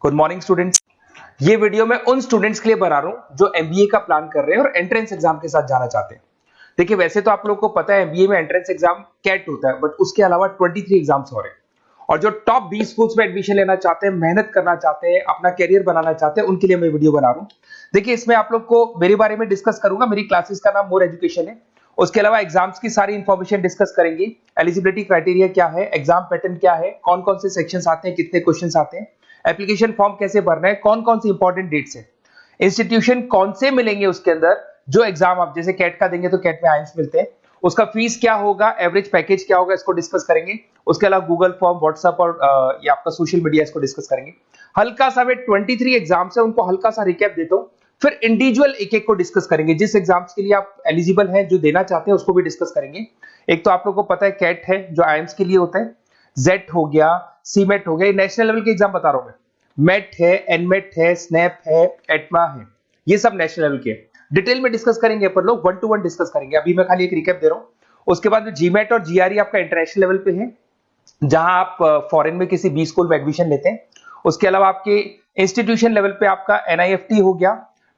Good morning students. ये video मैं उन स्टूडेंट्स के लिए बना रहा हूं जो एमबीए का प्लान कर रहे हैं और एंट्रेंस एग्जाम के साथ जाना चाहते हैं। देखिए, वैसे तो आप लोगों को पता है एमबीए में एंट्रेंस एग्जाम कैट होता है, बट उसके अलावा 23 एग्जाम्स हो रहे हैं। और जो टॉप 20 स्कूल्स में एडमिशन लेना चाहते हैं, मेहनत करना चाहते हैं, अपना कैरियर बनाना चाहते हैं, उनके लिए मैं वीडियो बना रहा हूं। देखिए, इसमें आप लोग को मेरे बारे में डिस्कस करूंगा। मेरी क्लासेस का नाम मोर एजुकेशन है। उसके अलावा एग्जाम्स की सारी इंफॉर्मेशन डिस्कस करेंगे। एलिजिबिलिटी क्राइटेरिया क्या है, एग्जाम पैटर्न क्या है, कौन कौन से सेक्शंस आते हैं, कितने क्वेश्चंस आते हैं, एप्लीकेशन फॉर्म कैसे भरना है, कौन कौन सी इंपॉर्टेंट डेट्स है, इंस्टीट्यूशन कौन से मिलेंगे उसके अंदर, जो एग्जाम आप जैसे कैट का देंगे तो कैट में आइम्स मिलते हैं, उसका फीस क्या होगा, एवरेज पैकेज क्या होगा, इसको डिस्कस करेंगे। उसके अलावा गूगल फॉर्म, व्हाट्सएप और ये आपका सोशल मीडिया, इसको डिस्कस करेंगे। हल्का सा वे 23 एग्जाम्स है, उनको हल्का सा रिकैप देता हूं, फिर इंडिविजुअल एक एक को डिस्कस करेंगे। जिस एग्जाम्स के लिए आप एलिजिबल हैं, जो देना चाहते हैं, उसको भी डिस्कस करेंगे। एक तो आप लोगों को पता है कैट है जो आईएम्स के लिए होता है, जेट हो गया, सीमेट हो गया, नेशनल लेवल के एग्जाम बता रहा हूं मैं। मेट है, एनमेट है, स्नैप है, एटमा है, ये सब नेशनल लेवल के। डिटेल में डिस्कस करेंगे अपन लोग, 1 to 1 डिस्कस करेंगे। अभी मैं खाली एक रिकैप दे रहा हूं। उसके बाद में जीमेट और जीआरई आपका इंटरनेशनल लेवल पे है, जहां आप फॉरेन में किसी बी स्कूल में एडमिशन लेते हैं। उसके अलावा आपके इंस्टीट्यूशन लेवल पे आपका एनआईएफटी हो गया,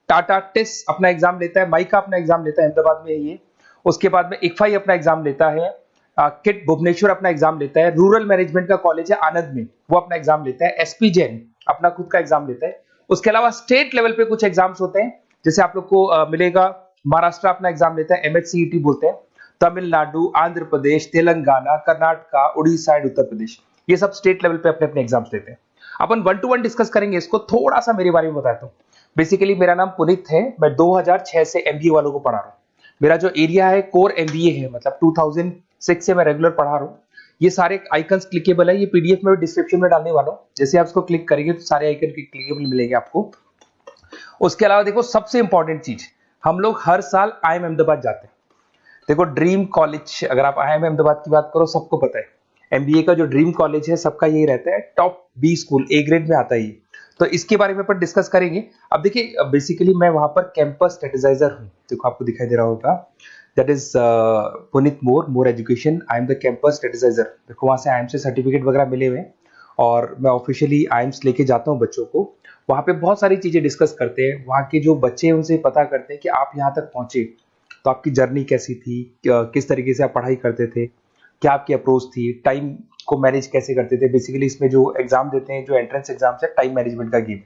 टाटा टिस अपना एग्जाम लेता है, माइका अपना एग्जाम लेता है, अहमदाबाद में ये। उसके बाद में इक्फाई अपना एग्जाम लेता है, किट भुवनेश्वर अपना एग्जाम लेता है, रूरल मैनेजमेंट का कॉलेज है आनंद में, वो अपना एग्जाम लेता है, एसपी जैन अपना खुद का एग्जाम लेता है। उसके अलावा स्टेट लेवल पे कुछ एग्जाम्स होते हैं, जैसे आप लोग को मिलेगा, महाराष्ट्र अपना एग्जाम लेता है, एमएचसीईटी बोलते हैं, तमिलनाडु, आंध्र प्रदेश, तेलंगाना, कर्नाटका, उड़ीसा एंड उत्तर प्रदेश, ये सब स्टेट लेवल पे अपने अपने एग्जाम्स लेते हैं। अपन 1 to 1 डिस्कस करेंगे इसको। थोड़ा सा मेरे बारे में बताता हूँ। बेसिकली मेरा नाम पुनीत है, मैं 2006 से एमबीए वालों को पढ़ा रहा हूँ। मेरा जो एरिया है कोर एमबीए है, मतलब 2006 से मैं रेगुलर पढ़ा रहा हूँ। ये सारे आइकन्स क्लिकेबल है, ये पीडीएफ में डिस्क्रिप्शन में डालने वाला हूँ। जैसे आप इसको क्लिक करेंगे तो सारे आइकन क्लिकेबल मिलेंगे आपको। उसके अलावा देखो, सबसे इंपॉर्टेंट चीज, हम लोग हर साल आईएम अहमदाबाद जाते हैं। देखो, ड्रीम कॉलेज, अगर आप आईएम अहमदाबाद की बात करो, सबको पता है एमबीए का जो ड्रीम कॉलेज है सबका यही रहता है, top B school, A grade में आता है ये। तो इसके बारे में अपन डिस्कस करेंगे। अब देखिए, बेसिकली मैं वहां पर कैंपस स्ट्रेटेजाइजर हूँ। देखो, आपको दिखाई दे रहा होगा, that is Puneet more education, I am the campus strategizer. देखो, वहां से आईएम से सर्टिफिकेट वगैरह मिले हुए हैं और मैं ऑफिशियली आईएम्स लेके जाता हूँ बच्चों को। वहां पे बहुत सारी चीजें डिस्कस करते हैं, वहां के जो बच्चे हैं उनसे पता करते हैं कि आप यहाँ तक पहुंचे तो आपकी जर्नी कैसी थी, किस तरीके से आप पढ़ाई करते थे, क्या आपकी अप्रोच थी, टाइम को मैनेज कैसे करते थे। बेसिकली इसमें जो एग्जाम देते हैं, जो एंट्रेंस एग्जाम्स है, टाइम मैनेजमेंट का गेम।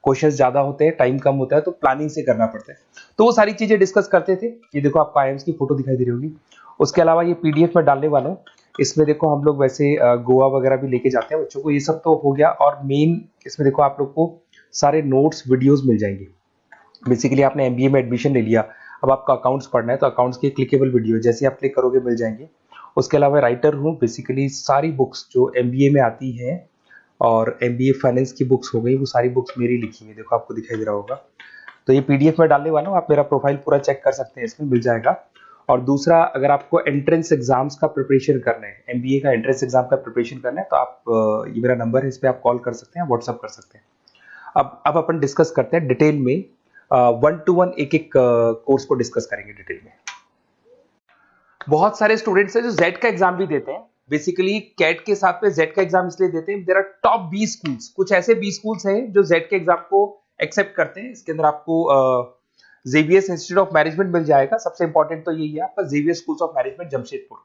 क्वेश्चंस ज्यादा होते हैं, टाइम कम होता है, तो प्लानिंग से करना पड़ता है। तो वो सारी चीजें डिस्कस करते थे। ये देखो, आपको आईएम्स की फोटो दिखाई दे रही होगी। उसके अलावा ये पीडीएफ में डालने वाला हूँ। इसमें देखो, हम लोग वैसे गोवा वगैरह भी लेके जाते हैं बच्चों को। ये सब तो हो गया। और मेन इसमें देखो, आप लोग को सारे नोट्स, वीडियोज मिल जाएंगे। बेसिकली आपने एमबीए में एडमिशन ले लिया, अब आपका अकाउंट्स पढ़ना है, तो अकाउंट्स की क्लिकेबल वीडियो जैसे आप क्लिक करोगे मिल जाएंगे। उसके अलावा राइटर हूँ, बेसिकली सारी बुक्स जो एमबीए में आती हैं और एमबीए फाइनेंस की बुक्स हो गई, वो सारी बुक्स मेरी लिखी हुई, देखो आपको दिखाई दे रहा होगा। तो ये पीडीएफ में डालने वाला हूँ, आप मेरा प्रोफाइल पूरा चेक कर सकते हैं, इसमें मिल जाएगा। और दूसरा, अगर आपको एंट्रेंस एग्जाम्स का प्रिपरेशन करना है, एमबीए का एंट्रेंस एग्जाम का प्रिपरेशन करना है, तो आप ये मेरा नंबर है, इस पर आप कॉल कर सकते हैं, व्हाट्सअप कर सकते हैं। अब अपन डिस्कस करते हैं डिटेल में, 1 to 1 एक एक कोर्स को डिस्कस करेंगे डिटेल में। बहुत सारे स्टूडेंट्स हैं जो जेड का एग्जाम भी देते हैं। बेसिकली कैट के साथ में जेड का एग्जाम इसलिए देते हैं, there are top B schools, कुछ ऐसे बी स्कूल्स हैं जो जेड के एग्जाम को एक्सेप्ट करते हैं। इसके अंदर आपको जेवियर्स इंस्टीट्यूट ऑफ मैनेजमेंट मिल जाएगा। सबसे इंपॉर्टेंट तो यही है आपका, Xavier schools of management Jamshedpur.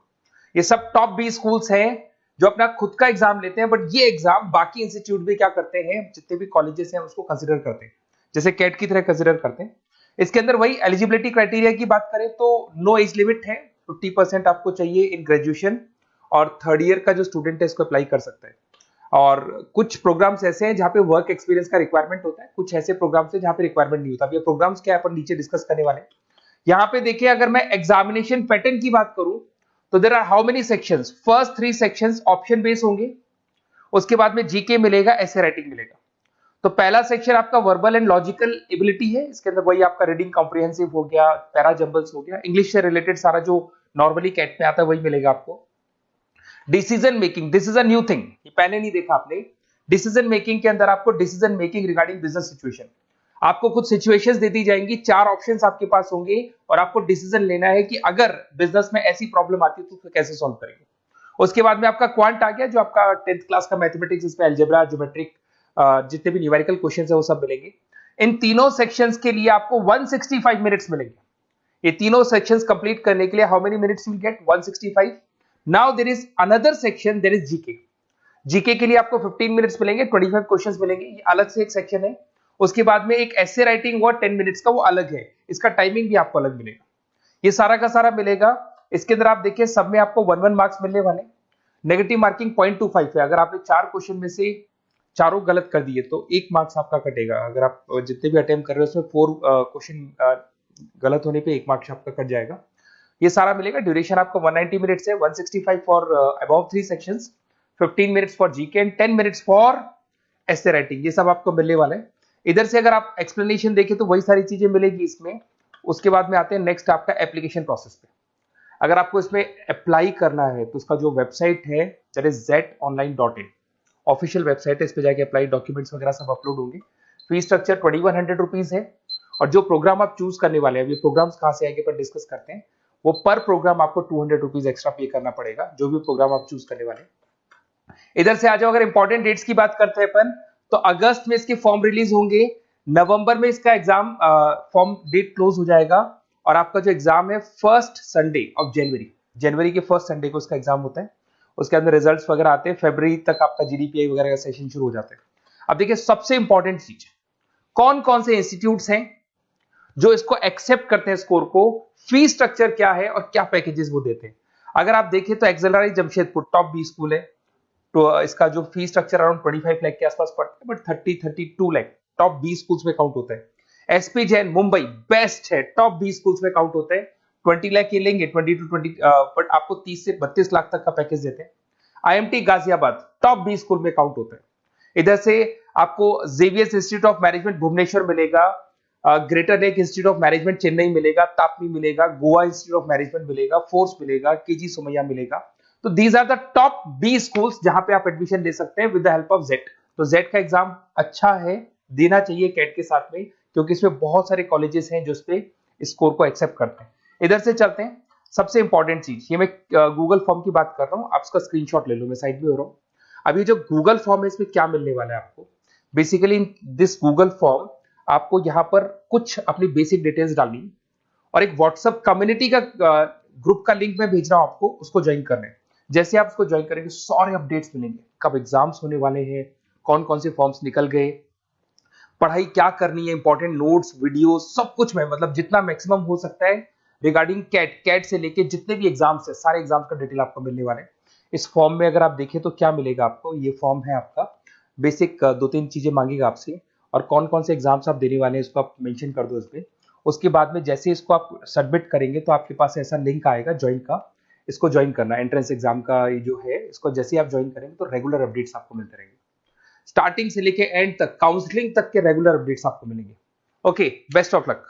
ये सब टॉप बी स्कूल्स हैं जो अपना खुद का एग्जाम लेते हैं, बट ये एग्जाम बाकी इंस्टीट्यूट भी क्या करते हैं, जितने भी कॉलेजेस हैं उसको कंसिडर करते हैं, जैसे कैट की तरह कंसिडर करते हैं। इसके अंदर वही एलिजिबिलिटी क्राइटेरिया की बात करें तो नो एज लिमिट है, 50% आपको चाहिए इन ग्रेजुएशन, और थर्ड ईयर का जो स्टूडेंट है इसको अप्लाई कर सकता है। और कुछ प्रोग्राम्स ऐसे हैं जहां पे वर्क एक्सपीरियंस का रिक्वायरमेंट होता है, कुछ ऐसे प्रोग्राम्स हैं जहां पे रिक्वायरमेंट नहीं होता। अब ये प्रोग्राम्स क्या है अपन नीचे डिस्कस करने वाले हैं। यहाँ पे देखिए, अगर मैं एग्जामिनेशन पैटर्न की बात करूं तो there are how many sections, first 3 sections option based होंगे। उसके बाद में जीके मिलेगा, ऐसे राइटिंग मिलेगा। तो पहला सेक्शन आपका वर्बल एंड लॉजिकल एबिलिटी है। इसके अंदर वही आपका रीडिंग कॉम्प्रिहेंसिव हो गया, पैरा जंबल्स हो गया, इंग्लिश से रिलेटेड सारा जो नॉर्मली कैट में आता है वही मिलेगा आपको। Decision making, this is a new thing, ये पहले नहीं देखा आपने। डिसीजन मेकिंग के अंदर आपको decision making regarding business situation, आपको कुछ सिचुएशंस दे दी जाएंगी, 4 ऑप्शंस आपके पास होंगे और आपको डिसीजन लेना है कि अगर बिजनेस में ऐसी प्रॉब्लम आती है तो उसको कैसे सॉल्व करेंगे। उसके बाद में आपका क्वांट आ गया, जो आपका 10th क्लास का मैथमेटिक्स, इसमें अलजेब्रा, ज्योमेट्रिक जितने भी न्यूमेरिकल क्वेश्चंस है वो सब मिलेंगे। इन तीनों सेक्शंस के लिए आपको 165 मिनट्स मिलेंगे। ये तीनों सेक्शंस कंप्लीट करने के लिए how many minutes will get? 165। Now there is another section, there is GK. GK के लिए आपको 15 मिनट्स मिलेंगे, 25 क्वेश्चंस मिलेंगे, ये अलग से एक सेक्शन है। उसके बाद में एक एसे राइटिंग हुआ 10 मिनट्स का, वो अलग है, इसका टाइमिंग भी आपको अलग मिलेगा। ये सारा का सारा मिलेगा। इसके अंदर आप देखिए सब में आपको 1 1 मार्क्स मिलने वाले। नेगेटिव मार्किंग 0.25 है। अगर आपने 4 क्वेश्चन में से चारों गलत कर दिए तो 1 मार्क्स आपका कटेगा। अगर आप जितने भी अटेम्प्ट कर रहे हो उसमें 4 क्वेश्चन गलत होने पे 1 मार्क्स आपका कट जाएगा। ये सारा मिलेगा। ड्यूरेशन आपको 190 मिनट्स है, 165 for above 3 sections, 15 minutes for GK and 10 minutes for essay writing. ये सब आपको मिलने वाला है। इधर से अगर आप एक्सप्लेनेशन देखें तो वही सारी चीजें मिलेगी इसमें। उसके बाद में आते हैं नेक्स्ट आपका एप्लीकेशन प्रोसेस पे। अगर आपको इसमें अप्लाई करना है तो उसका जो वेबसाइट है that is zetonline.in, official website है। इस पे जाके अप्लाई डॉक्यूमेंट्स वगैरह सब अपलोड होंगे। फीस स्ट्रक्चर 2100 रुपीज है। और जो प्रोग्राम आप चूज करने वाले हैं, ये प्रोग्राम्स कहां से आएंगे पर डिस्कस करते हैं। वो पर प्रोग्राम आपको 200 रुपीज एक्स्ट्रा पे करना पड़ेगा, जो भी प्रोग्राम आप चूज करने वाले हैं। इधर से आ जाओ, अगर इंपॉर्टेंट डेट्स की बात करते हैं अपन, तो अगस्त में इसके फॉर्म रिलीज होंगे, नवंबर में इसका एग्जाम फॉर्म डेट क्लोज हो जाएगा, और आपका जो एग्जाम है फर्स्ट संडे ऑफ जनवरी, जनवरी के फर्स्ट संडे को इसका एग्जाम होता है। उसके अंदर रिजल्ट्स वगैरह आते हैं, फरवरी तक आपका जीडीपीआई वगैरह का सेशन शुरू हो जाता है। अब देखिए सबसे इंपॉर्टेंट चीज, कौन कौन से इंस्टीट्यूट्स हैं जो इसको एक्सेप्ट करते हैं स्कोर को, फी स्ट्रक्चर क्या है और क्या पैकेजेस वो देते हैं। अगर आप देखें तो एक्सेलरी जमशेदपुर टॉप 20 स्कूल है, तो इसका जो फी स्ट्रक्चर अराउंड 25 लाख के आसपास पड़ता है, बट 30-32 लाख टॉप 20 स्कूल्स में काउंट होता है। एसपी जैन मुंबई बेस्ट है, टॉप 20 स्कूल्स में काउंट होते हैं। 20 लाख के लेंगे, 20 to 20, बट आपको 30 से 32 लाख तक का पैकेज देते हैं। आईएमटी गाजियाबाद टॉप 20 स्कूल में काउंट होता है। इधर से आपको Xavier's Institute of Management Bhubaneswar मिलेगा, Greater Lakes Institute of Management Chennai मिलेगा, तापनी मिलेगा, गोवा इंस्टीट्यूट ऑफ मैनेजमेंट मिलेगा, फोर्स मिलेगा, केजी सोमैया मिलेगा। तो these are the top 20 schools जहां पे आप एडमिशन ले सकते हैं with the help of XAT. तो जेट का एग्जाम अच्छा है, देना चाहिए कैट के साथ में, क्योंकि इसमें बहुत सारे कॉलेजेस हैं जो इस पे स्कोर को एक्सेप्ट करते हैं। इधर से चलते हैं, सबसे इंपॉर्टेंट चीज, ये मैं गूगल फॉर्म की बात कर रहा हूँ, आप इसका स्क्रीनशॉट ले लो, मैं साइड में हो रहा हूँ। अभी जो गूगल फॉर्म है इसमें क्या मिलने वाला है आपको, बेसिकली दिस गूगल फॉर्म आपको यहाँ पर कुछ अपनी बेसिक डिटेल्स डालनी और एक व्हाट्सएप कम्युनिटी का ग्रुप का लिंक मैं भेज रहा हूं आपको, उसको ज्वाइन करना है। जैसे आप उसको ज्वाइन करेंगे सारे अपडेट्स मिलेंगे, कब एग्जाम्स होने वाले हैं, कौन कौन से फॉर्म्स निकल गए, पढ़ाई क्या करनी है, इंपॉर्टेंट नोट्स वीडियो सब कुछ मैं मतलब जितना मैक्सिमम हो सकता है रिगार्डिंग कैट से लेके जितने भी एग्जाम्स है सारे एग्जाम्स का डिटेल आपको मिलने वाले हैं। इस फॉर्म में अगर आप देखें तो क्या मिलेगा आपको, ये फॉर्म है आपका, बेसिक 2-3 चीजें मांगेगा आपसे, और कौन कौन से एग्जाम्स आप देने वाले हैं इसको आप मेंशन कर दो इसमें। उसके बाद में जैसे इसको आप सबमिट करेंगे तो आपके पास ऐसा लिंक आएगा ज्वाइन का, इसको ज्वाइन करना, एंट्रेंस एग्जाम का ये जो है, इसको जैसे ही आप ज्वाइन करेंगे तो रेगुलर अपडेट्स आपको मिलते रहेंगे, स्टार्टिंग से लेके एंड तक, काउंसलिंग तक के रेगुलर अपडेट्स आपको मिलेंगे। Okay, best of luck.